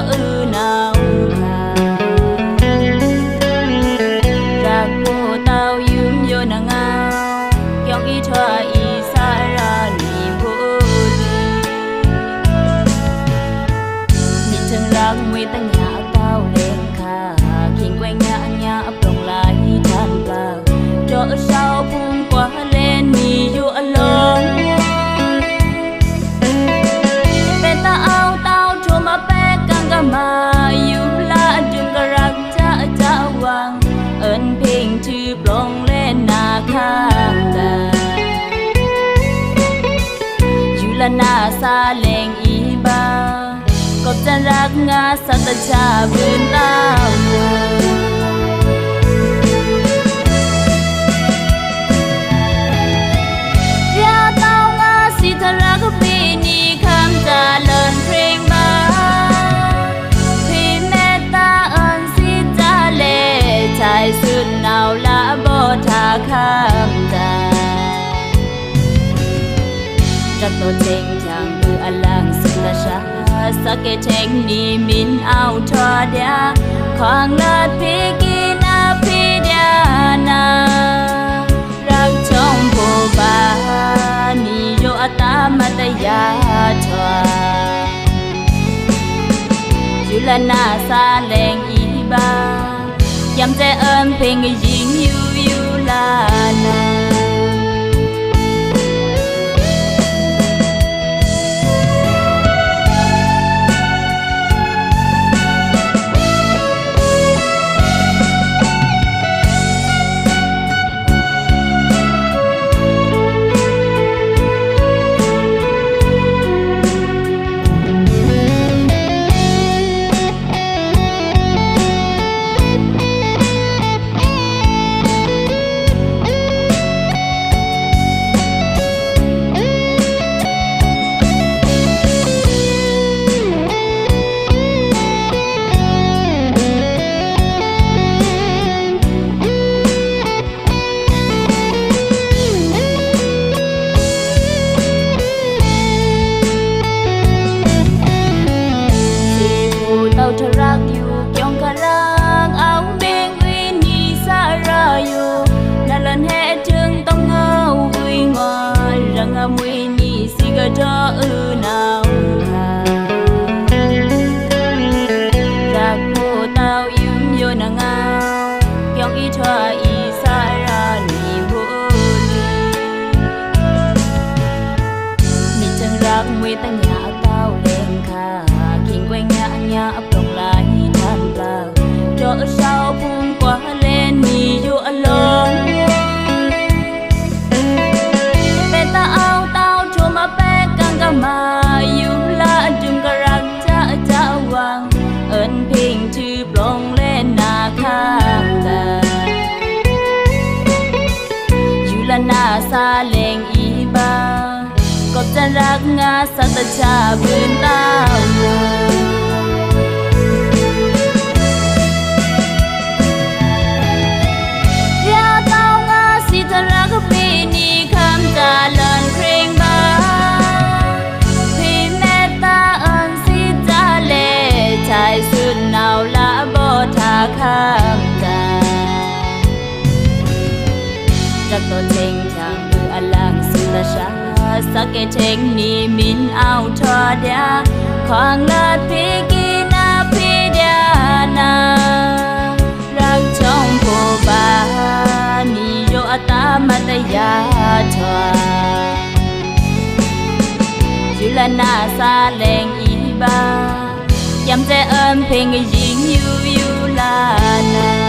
ư nào khà ra cô tao yếm vô nàng ao kéo ý cho ý xa ra niềm vui nhìn chânรักnguy ta nhà tao lên khà khiến quanh nhã nhã ấp đồng lại than vào cho sao buông quá lên mi vô alone bên ta ao tao cho mà bé căng cả màอยู่ละดึงกระรักจะวางเอิญเพลงชื่อปลงเล่นนาข้างตาอยู่ละนาซาเลงอีบากบจันรักงาสัตชาบืนตายาเต้างาสิทรักปีนี้คำจะเลินเพลงมาพี่เมตตาเอิญสิจะเล่ชายสุดหนาวละบ่ทาคำจะรักตัวเจงอย่างมืออลังสิละชาสักเกเทงนี่มินเอาทอดยาของเลิศพี่กีนาพี่เดียนารักชมผู้บานี่โยอตามาตยาทวาอยู่ละนาซาแรงอีบายำใจเอิญเพลงยิงอยู่ลานาเธอรักอยู่จงกะรังเอาเบงวินีสาราอยู่นั่นลันแห่จึงต้องเงาวิงอนรังอวินีสิกะเธอนาวค่ะรักผู้เต้ายิ้มอยู่นางเอายองอีทวาอีสารานีบุลีนี่จึงรักวิตัญญาเต้าเล่นค่ะขิงแกว่งnhã ấp đồng lại than vào cho sao buông quá lên mi vô alone bên ta ao tao cho mà bé căng cả màอยู่ละดึงกระรักจะวางเอิญเพลงชื่อปลงเล่นนาข้างตาอยู่ละนาซาเลงอีบากบจันรักงาสัตชาบืนตารักปีนี้คำจะเลินเพลงบาพี่เมตตาเอิญสิจะเล่ชายสุดหนาวละบ่ทาคำจะรักตัวเจงอย่างมืออลังสิละชาสักเกเทงนี่มินเอาทอดยาของเลิศพี่กีนาพี่เดียนารักชมผู้บานี่โยอตามาตยาทวาอยู่ละนาซาแรงอีบายำใจเอิญเพลงยิงอยู่ลานา